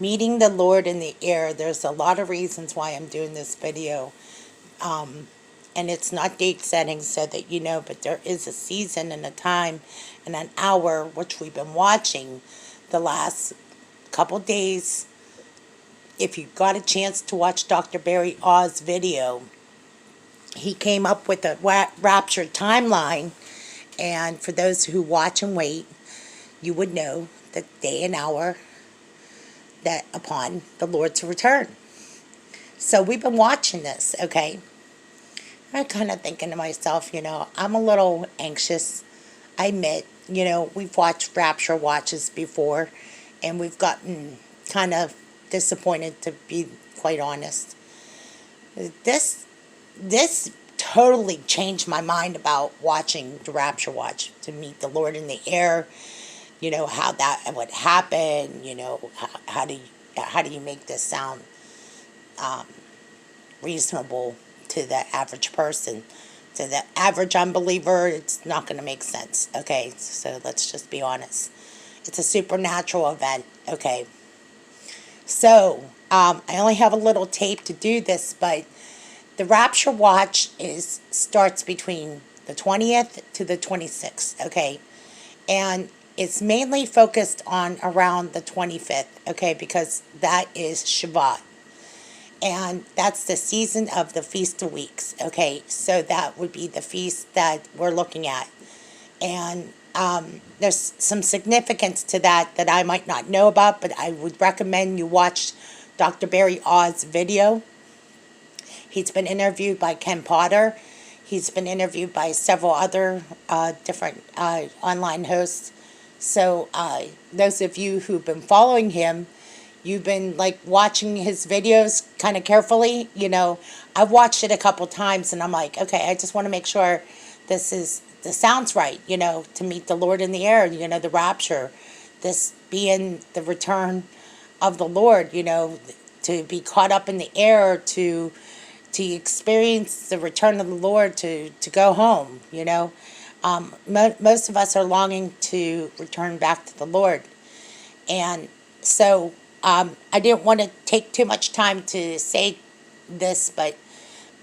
Meeting the Lord in the air. There's a lot of reasons why I'm doing this video. And it's not date setting so that you know, but there is a season and a time and an hour which we've been watching the last couple days. If you got a chance to watch Dr. Barry Oz video, he came up with a Rapture timeline. And for those who watch and wait, you would know the day and hour that upon the Lord's return. So we've been watching this, okay? I'm kind of thinking to myself, I'm a little anxious. I admit, we've watched Rapture watches before, and we've gotten kind of disappointed, to be quite honest. This totally changed my mind about watching the Rapture watch, to meet the Lord in the air. How that would happen. How do you make this sound reasonable to the average person? To the average unbeliever, it's not going to make sense. Okay, so let's just be honest. It's a supernatural event. Okay, so I only have a little tape to do this, but the Rapture watch starts between the 20th to the 26th. Okay, and it's mainly focused on around the 25th, okay, because that is Shabbat. And that's the season of the Feast of Weeks, okay? So that would be the feast that we're looking at. And there's some significance to that I might not know about, but I would recommend you watch Dr. Barry Oz's video. He's been interviewed by Ken Potter. He's been interviewed by several other different online hosts. So those of you who've been following him, you've been watching his videos kind of carefully. I've watched it a couple times and I'm like, okay, I just want to make sure this sounds right, to meet the Lord in the air, the rapture, this being the return of the Lord, to be caught up in the air, to experience the return of the Lord, to go home, most of us are longing to return back to the Lord. And so I didn't want to take too much time to say this, but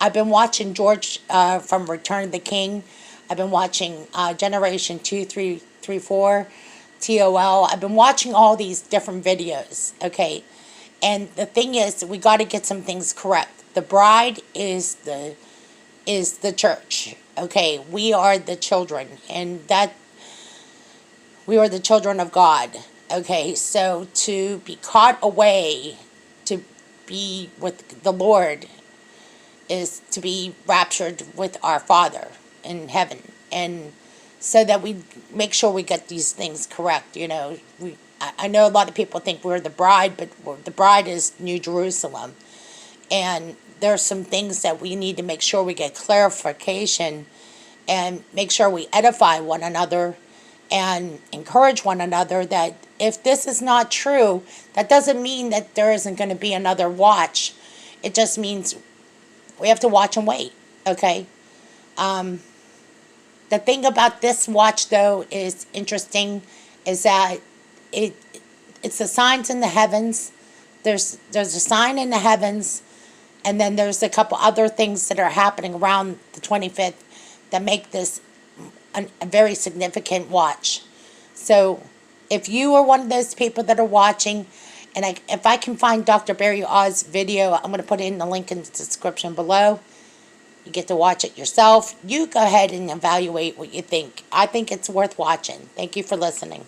I've been watching George from Return of the King. I've been watching Generation 2, 3, 3, 4, TOL. I've been watching all these different videos, okay? And the thing is, we got to get some things correct. The bride is the church. Okay, we are the children, and that we are the children of God. Okay, so to be caught away, to be with the Lord, is to be raptured with our Father in heaven, and so that we make sure we get these things correct. I know a lot of people think we're the bride, but the bride is New Jerusalem, and there's some things that we need to make sure we get clarification and make sure we edify one another and encourage one another that if this is not true, that doesn't mean that there isn't going to be another watch. It just means we have to watch and wait, okay? The thing about this watch, though, is interesting, is that it's the signs in the heavens. There's a sign in the heavens, and then there's a couple other things that are happening around the 25th that make this a very significant watch. So if you are one of those people that are watching, and if I can find Dr. Barry Oz's video, I'm going to put it in the link in the description below. You get to watch it yourself. You go ahead and evaluate what you think. I think it's worth watching. Thank you for listening.